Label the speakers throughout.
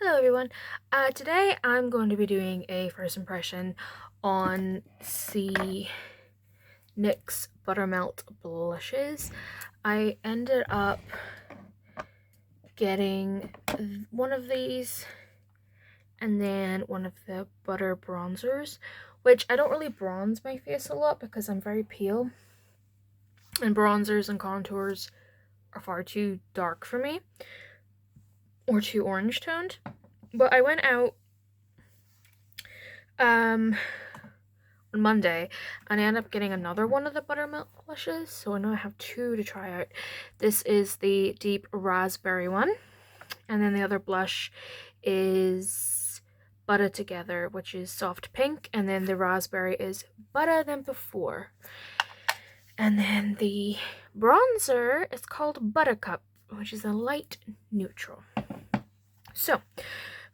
Speaker 1: Hello everyone. Today I'm going to be doing a first impression on the NYX Buttermelt blushes. I ended up getting one of these and then one of the butter bronzers, which I don't really bronze my face a lot because I'm very pale and bronzers and contours are far too dark for me or too orange toned. But I went out on Monday and I ended up getting another one of the buttermilk blushes, so I know I have two to try out. This is the deep raspberry one, and then the other blush is Butta Together, which is soft pink, and then the raspberry is Butta Than Before. And then the bronzer is called Buttercup, which is a light neutral. So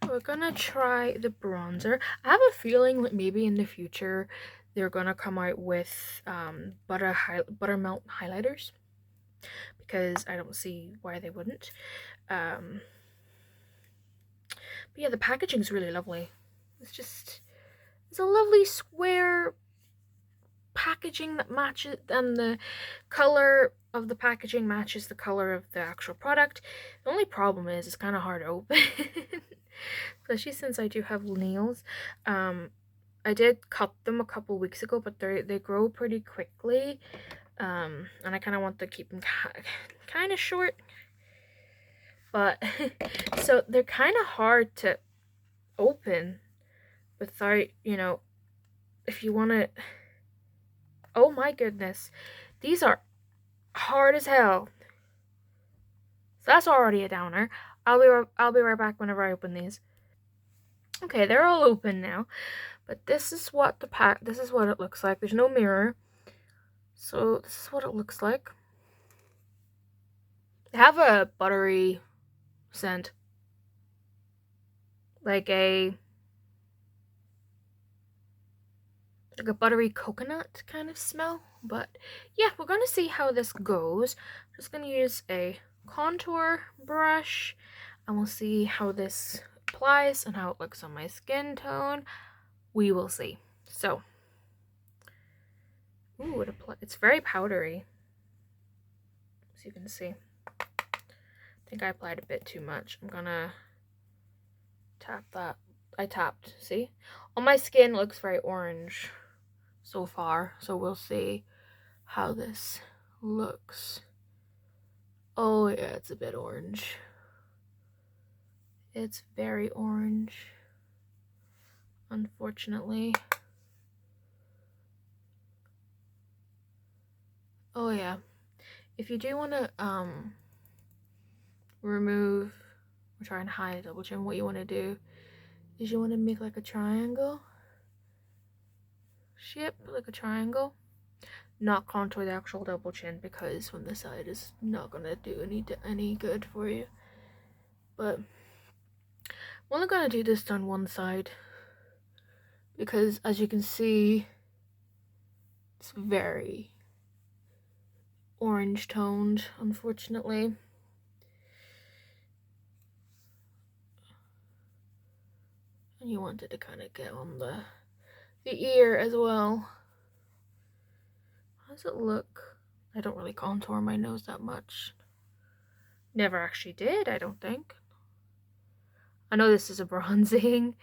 Speaker 1: we're gonna try the bronzer. I have a feeling that maybe in the future they're gonna come out with buttermelt highlighters, because I don't see why they wouldn't. But yeah, the packaging's really lovely. It's a lovely square packaging that matches, and the color of the packaging matches the color of the actual product. The only problem is it's kind of hard to open, especially since I do have nails. I did cut them a couple weeks ago, but they grow pretty quickly, and I kind of want to keep them kind of short. But so they're kind of hard to open without, if you want to. Oh my goodness, these are hard as hell. So that's already a downer. I'll be right back whenever I open these. Okay, they're all open now, but this is what it looks like. There's no mirror, so this is what it looks like. They have a buttery scent, like a buttery coconut kind of smell. But yeah, we're gonna see how this goes. I'm just gonna use a contour brush, and we'll see how this applies and how it looks on my skin tone. We will see. So, ooh, it's very powdery, as you can see. I think I applied a bit too much. I'm gonna tap that. I tapped, see? On my skin, it looks very orange so far, so we'll see how this looks. Oh yeah, it's a bit orange. It's very orange, unfortunately. Oh yeah, if you do want to remove or try and hide a double chin, what you want to do is you want to make like a triangle shape, like a triangle, not contour the actual double chin, because from the side is not gonna do any good for you. But I'm only gonna do this on one side because, as you can see, it's very orange toned, unfortunately. And you wanted to kind of get on the ear as well. How does it look? I don't really contour my nose that much. Never actually did, I don't think. I know this is a bronzer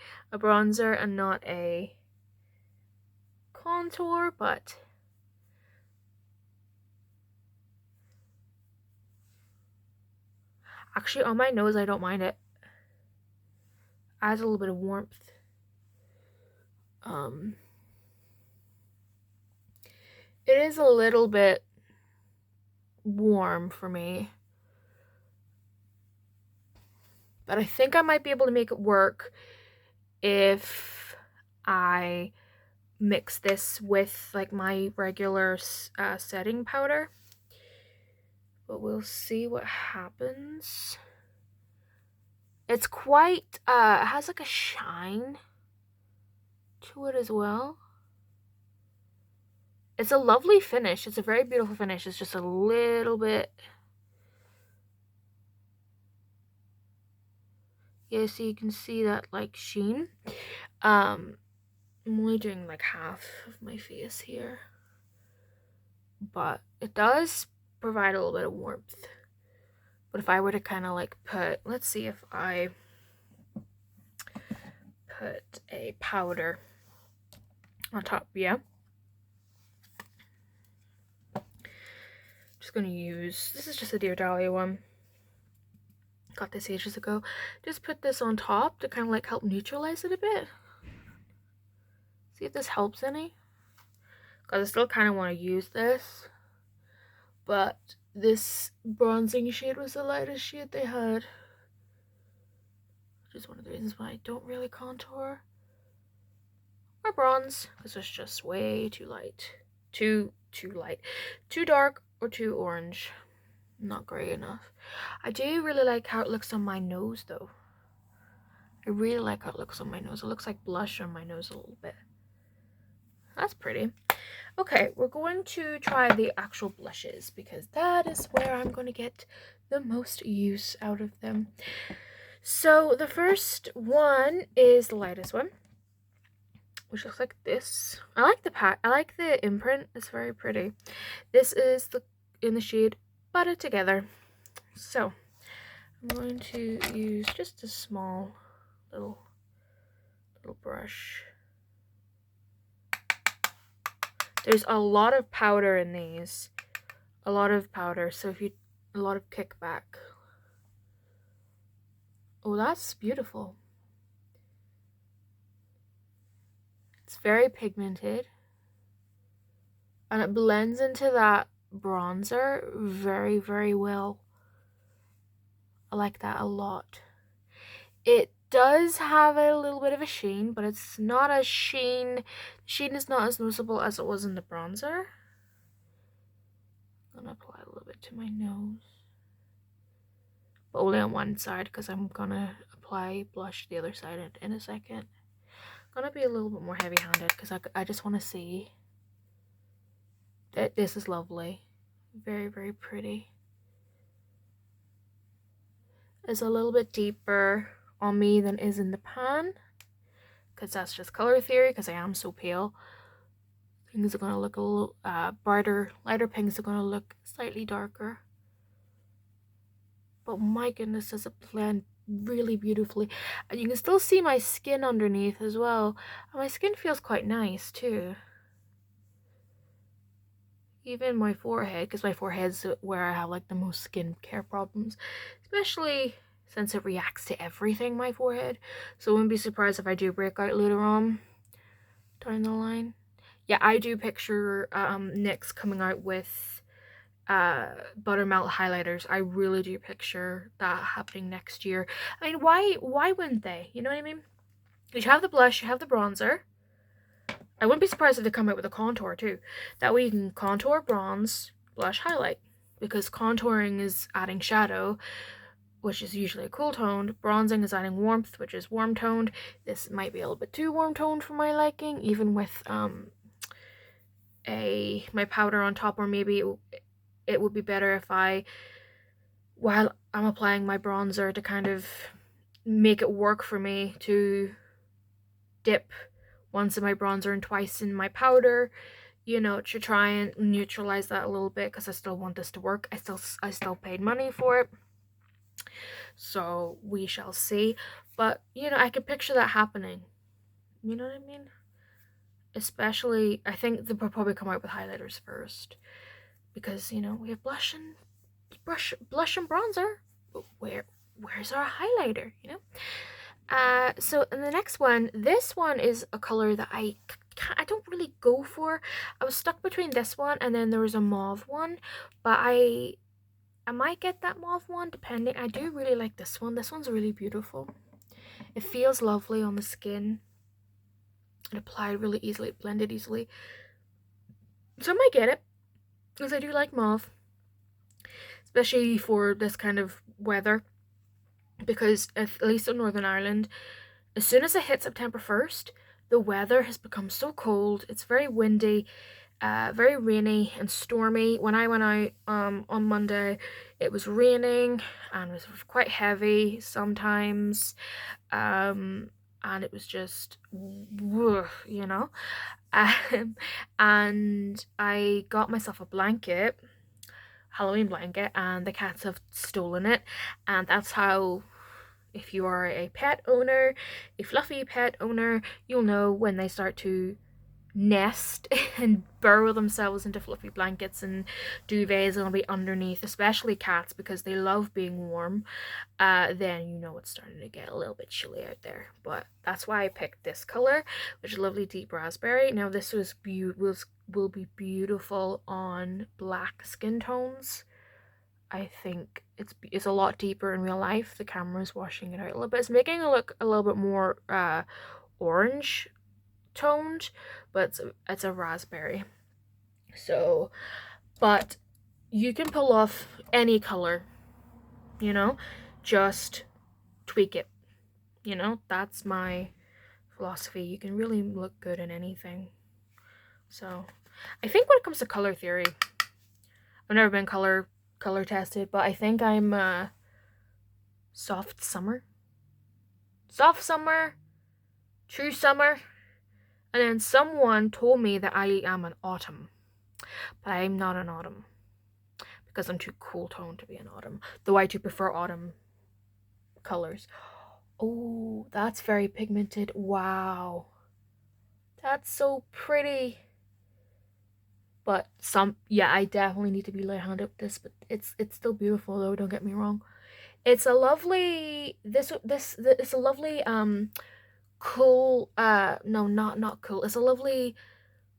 Speaker 1: and not a contour, but actually on my nose I don't mind it. Adds a little bit of warmth. It is a little bit warm for me, but I think I might be able to make it work if I mix this with like my regular setting powder. But we'll see what happens. It's quite it has like a shine to it as well. It's a lovely finish. It's a very beautiful finish. It's just a little bit Yeah, so you can see that like sheen. I'm only doing like half of my face here, but it does provide a little bit of warmth. But if I were to kind of like put, let's see if I put a powder on top, yeah. Just gonna use, this is just a Dear Dahlia one. Got this ages ago. Just put this on top to kind of like help neutralize it a bit. See if this helps any. Because I still kind of want to use this. But this bronzing shade was the lightest shade they had. Which is one of the reasons why I don't really contour or bronze. Because it's just way too light. Too light. Too dark or too orange. Not great enough. I do really like how it looks on my nose though. I really like how it looks on my nose. It looks like blush on my nose a little bit. That's pretty. Okay, we're going to try the actual blushes because that is where I'm going to get the most use out of them. So the first one is the lightest one, which looks like this. I like the pack. I like the imprint. It's very pretty. This is in the shade Butta Together. So I'm going to use just a small little brush. There's a lot of powder in these. A lot of powder, so a lot of kickback. Oh, that's beautiful. It's very pigmented. And it blends into that bronzer very, very well. I like that a lot. It does have a little bit of a sheen, but it's not as sheen. The sheen is not as noticeable as it was in the bronzer. I'm gonna apply a little bit to my nose. But only on one side because I'm gonna apply blush the other side in a second. I'm gonna be a little bit more heavy-handed because I just want to see that this is lovely. Very, very pretty. It's a little bit deeper on me than is in the pan because that's just color theory because I am so pale. Things are going to look a little brighter. Lighter pinks are going to look slightly darker. But my goodness, does it blend really beautifully. And you can still see my skin underneath as well. And my skin feels quite nice too. Even my forehead, because my forehead's where I have like the most skincare problems. Especially since it reacts to everything, my forehead. So I wouldn't be surprised if I do break out later on down the line. Yeah, I do picture NYX coming out with Buttermelt highlighters. I really do picture that happening next year. I mean, why wouldn't they? You know what I mean? You have the blush, you have the bronzer. I wouldn't be surprised if they come out with a contour too. That way you can contour, bronze, blush, highlight. Because contouring is adding shadow, which is usually a cool toned. Bronzing is adding warmth, which is warm toned. This might be a little bit too warm toned for my liking, even with my powder on top, or maybe it would be better if while I'm applying my bronzer to kind of make it work for me to dip once in my bronzer and twice in my powder, you know, to try and neutralize that a little bit because I still want this to work. I still paid money for it. So we shall see. But, you know, I could picture that happening. You know what I mean? Especially, I think they'll probably come out with highlighters first. Because, you know, we have blush and bronzer. But where's our highlighter, you know? So in the next one, this one is a color that I don't really go for. I was stuck between this one and then there was a mauve one, but I might get that mauve one depending. I do really like this one. This one's really beautiful. It feels lovely on the skin. It applied really easily. It blended easily. So I might get it because I do like mauve, especially for this kind of weather. Because at least in Northern Ireland, as soon as it hit September 1st, the weather has become so cold. It's very windy, Very rainy and stormy. When I went out on Monday, it was raining and it was quite heavy sometimes. And it was just, you know. And I got myself a blanket, Halloween blanket, and the cats have stolen it. And that's how, if you are a pet owner, a fluffy pet owner, you'll know when they start to nest and burrow themselves into fluffy blankets and duvets and will be underneath, especially cats because they love being warm. Then you know it's starting to get a little bit chilly out there. But that's why I picked this color, which is lovely deep raspberry. Now this will be beautiful on black skin tones. I think it's a lot deeper in real life. The camera is washing it out a little bit. It's making it look a little bit more orange toned, but it's a raspberry. So, but you can pull off any color, you know, just tweak it. You know, that's my philosophy. You can really look good in anything. So, I think when it comes to color theory, I've never been color tested, but I think I'm soft summer, true summer, and then someone told me that I am an autumn, but I'm not an autumn because I'm too cool toned to be an autumn, though I do prefer autumn colors. Oh, that's very pigmented. Wow, that's so pretty. But yeah, I definitely need to be light-handed with this, but it's still beautiful though, don't get me wrong. It's a lovely, it's a lovely cool, no, not cool, it's a lovely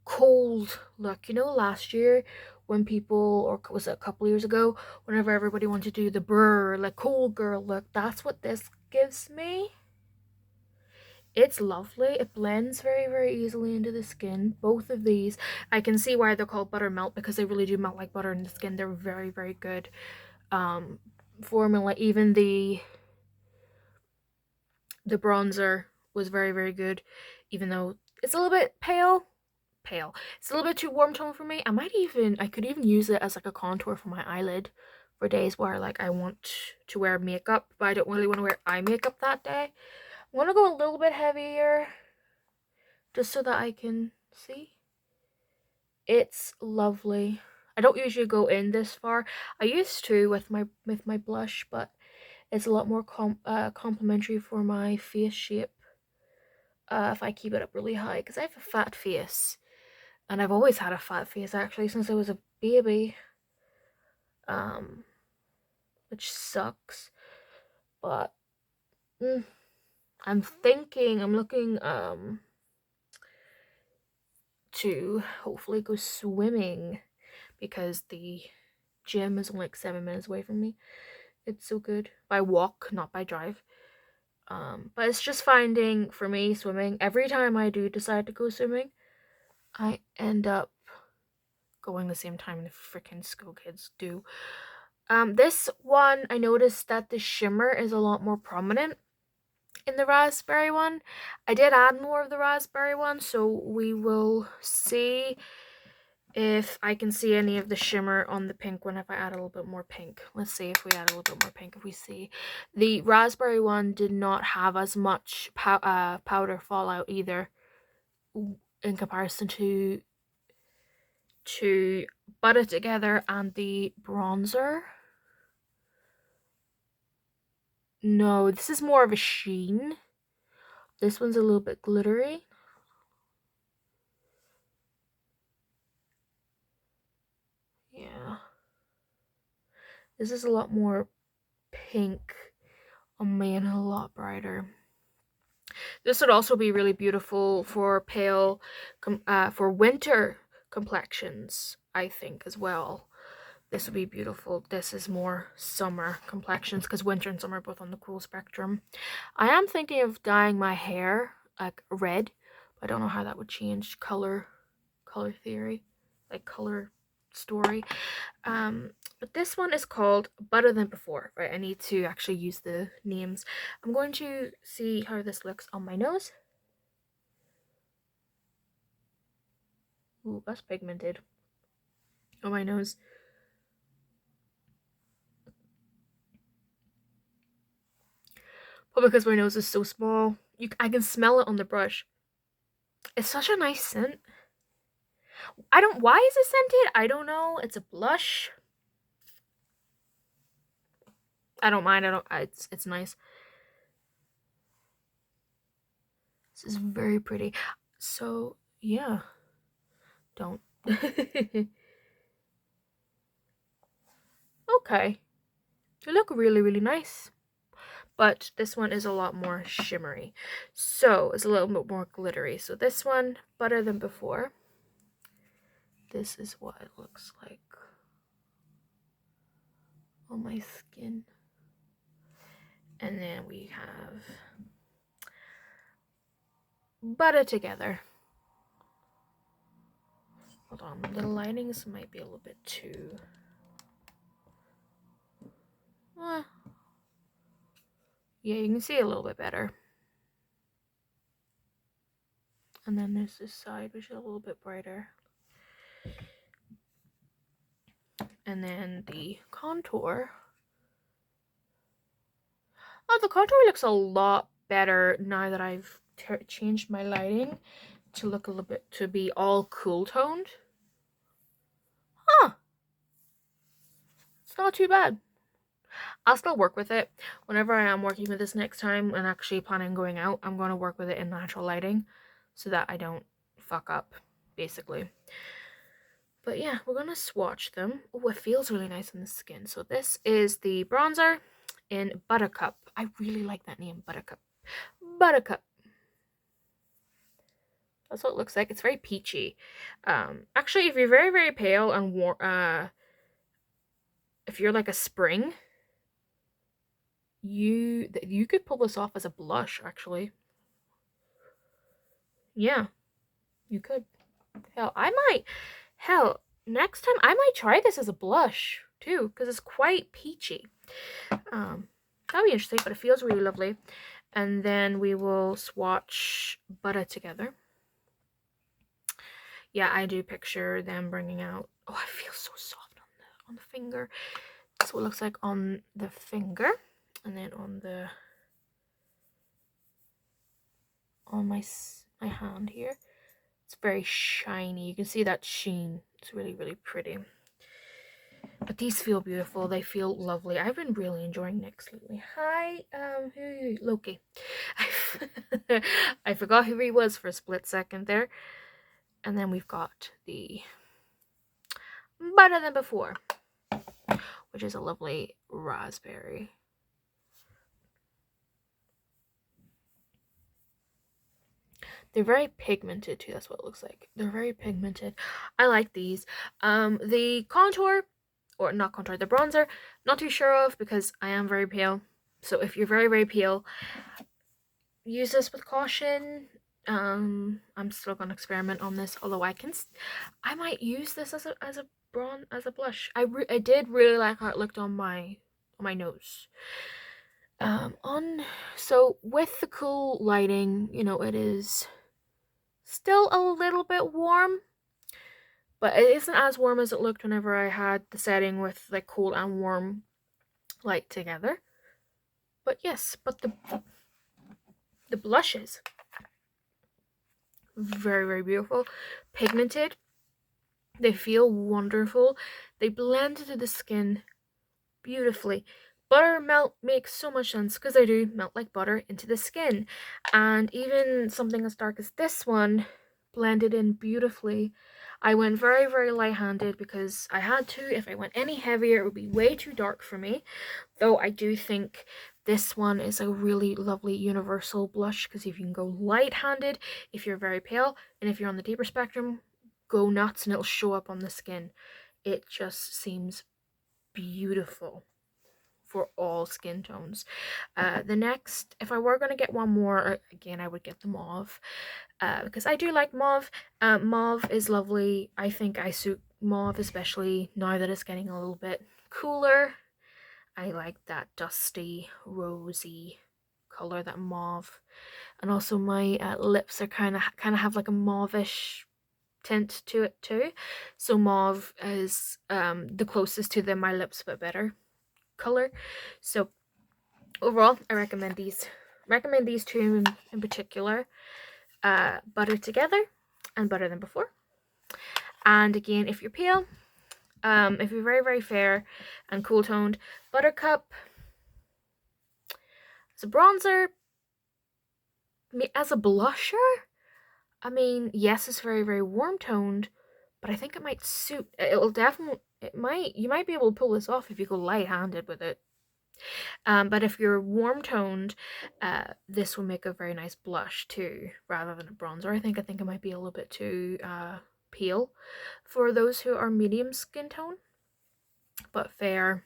Speaker 1: cold look. You know, last year when people, or was it a couple years ago, whenever everybody wanted to do the brr, like cold girl look, that's what this gives me. It's lovely. It blends very, very easily into the skin. Both of these, I can see why they're called Buttermelt, because they really do melt like butter in the skin. They're very, very good formula. Even the bronzer was very, very good, even though it's a little bit pale. It's a little bit too warm tone for me. I could even use it as like a contour for my eyelid for days where like I want to wear makeup, but I don't really want to wear eye makeup that day. I want to go a little bit heavier just so that I can see. It's lovely. I don't usually go in this far. I used to with my blush, but it's a lot more complimentary for my face shape if I keep it up really high, because I have a fat face. And I've always had a fat face actually since I was a baby. Which sucks. But I'm looking to hopefully go swimming, because the gym is only like 7 minutes away from me. It's so good. By walk, not by drive. But it's just finding, for me, swimming, every time I do decide to go swimming, I end up going the same time the freaking school kids do. This one, I noticed that the shimmer is a lot more prominent in the raspberry one. I did add more of the raspberry one, so we will see if I can see any of the shimmer on the pink one if I add a little bit more pink. Let's see if we add a little bit more pink. If we see, the raspberry one did not have as much powder fallout either in comparison to Butta Together and the bronzer. No, this is more of a sheen. This one's a little bit glittery. Yeah. This is a lot more pink on me and a lot brighter. This would also be really beautiful for pale, for winter complexions, I think, as well. This would be beautiful. This is more summer complexions, because winter and summer are both on the cool spectrum. I am thinking of dyeing my hair like red, but I don't know how that would change color theory, like color story. But this one is called Better Than Before, right? I need to actually use the names. I'm going to see how this looks on my nose. Ooh, that's pigmented. On my nose. But because my nose is so small, I can smell it on the brush. It's such a nice scent. Why is it scented? I don't know. It's a blush. I don't mind. It's nice. This is very pretty. So, yeah. Don't. Okay. They look really, really nice. But this one is a lot more shimmery. So, it's a little bit more glittery. So, this one, better than before. This is what it looks like on my skin. And then we have Butta together. Hold on, the lightings might be a little bit too... yeah, you can see a little bit better. And then there's this side, which is a little bit brighter. And then the contour. Oh, the contour looks a lot better now that I've changed my lighting to look a little bit, to be all cool toned. Huh. It's not too bad. I'll still work with it. Whenever I am working with this next time and actually planning on going out, I'm going to work with it in natural lighting so that I don't fuck up, basically. But yeah, we're going to swatch them. Oh, it feels really nice on the skin. So this is the bronzer in Buttercup. I really like that name, Buttercup. Buttercup. That's what it looks like. It's very peachy. Actually, if you're very, very pale and warm, if you're like a spring, you could pull this off as a blush, actually. Yeah, you could. Hell, next time I might try this as a blush too, because it's quite peachy. That'll be interesting, but it feels really lovely. And then we will swatch Butta together. Yeah, I do picture them bringing out... oh, it feels so soft on the finger. That's what it looks like on the finger. And then on my hand here, it's very shiny. You can see that sheen. It's really, really pretty. But these feel beautiful. They feel lovely. I've been really enjoying NYX lately. Hi, Loki. I forgot who he was for a split second there. And then we've got the Better Than Before, which is a lovely raspberry. They're very pigmented too. That's what it looks like. They're very pigmented. I like these. The contour, or not contour, the bronzer, not too sure of because I am very pale. So if you're very, very pale, use this with caution. I'm still gonna experiment on this, although I might use this as a blush. I did really like how it looked on my nose. So with the cool lighting, you know, it is still a little bit warm, but it isn't as warm as it looked whenever I had the setting with like cool and warm light together. But yes, but the blushes, very, very beautiful, pigmented. They feel wonderful. They blend into the skin beautifully. Buttermelt makes so much sense because they do melt like butter into the skin. And even something as dark as this one blended in beautifully. I went very, very light-handed because I had to. If I went any heavier, it would be way too dark for me. Though I do think this one is a really lovely universal blush because if you can go light-handed, if you're very pale, and if you're on the deeper spectrum, go nuts and it'll show up on the skin. It just seems beautiful for all skin tones. The next, if I were going to get one more, again, I would get the mauve. Because I do like mauve. Mauve is lovely. I think I suit mauve, especially now that it's getting a little bit cooler. I like that dusty, rosy color, that mauve. And also my lips are kind of have like a mauvish tint to it too. So mauve is the closest to the My Lips But Better color. So overall, I recommend these. Recommend these two in particular. Butter Together and Butter Than Before. And again, if you're pale, if you're very, very fair and cool toned, Buttercup as a bronzer, as a blusher, I mean, yes, it's very, very warm toned, but I think it might suit. It'll definitely, you might be able to pull this off if you go light handed with it. But if you're warm toned, this will make a very nice blush too, rather than a bronzer. I think it might be a little bit too pale for those who are medium skin tone, but fair.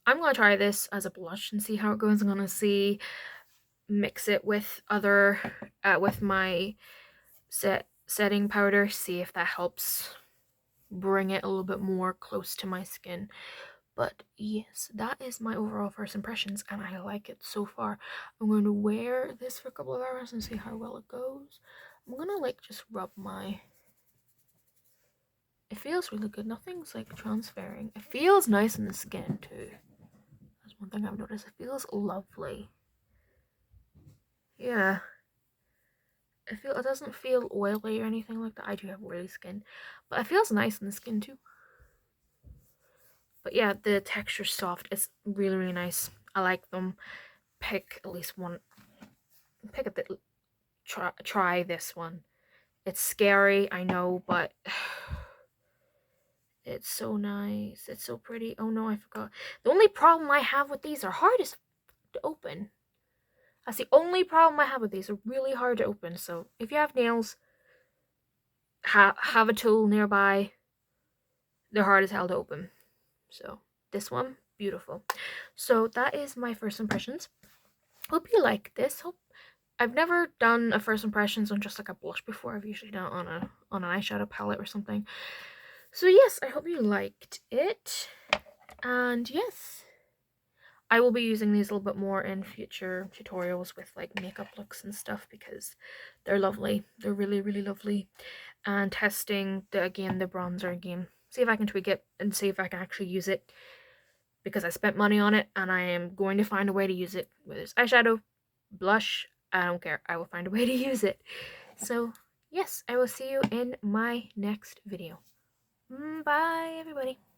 Speaker 1: I'm gonna try this as a blush and see how it goes. I'm gonna mix it with other, with my setting powder, see if that helps bring it a little bit more close to my skin. But yes, that is my overall first impressions, and I like it so far. I'm going to wear this for a couple of hours and see how well it goes. I'm gonna like just rub my... It feels really good. Nothing's like transferring. It feels nice in the skin too. That's one thing I've noticed. It feels lovely. Yeah. It doesn't feel oily or anything like that. I do have oily skin, but it feels nice in the skin too. But yeah, the texture's soft. It's really, really nice. I like them. Pick at least one. Pick up the... Try this one. It's scary, I know, but it's so nice. It's so pretty. Oh no, I forgot. The only problem I have with these are hard as to open. That's the only problem I have with these. They're really hard to open. So if you have nails, have a tool nearby. They're hard as hell to open. So this one, beautiful. So that is my first impressions. Hope you like this. I've never done a first impressions on just like a blush before. I've usually done it on an eyeshadow palette or something. So yes, I hope you liked it. And yes, I will be using these a little bit more in future tutorials with like makeup looks and stuff because they're lovely. They're really, really lovely. And testing the bronzer again. See if I can tweak it and see if I can actually use it, because I spent money on it and I am going to find a way to use it. Whether it's eyeshadow, blush, I don't care. I will find a way to use it. So yes, I will see you in my next video. Bye everybody.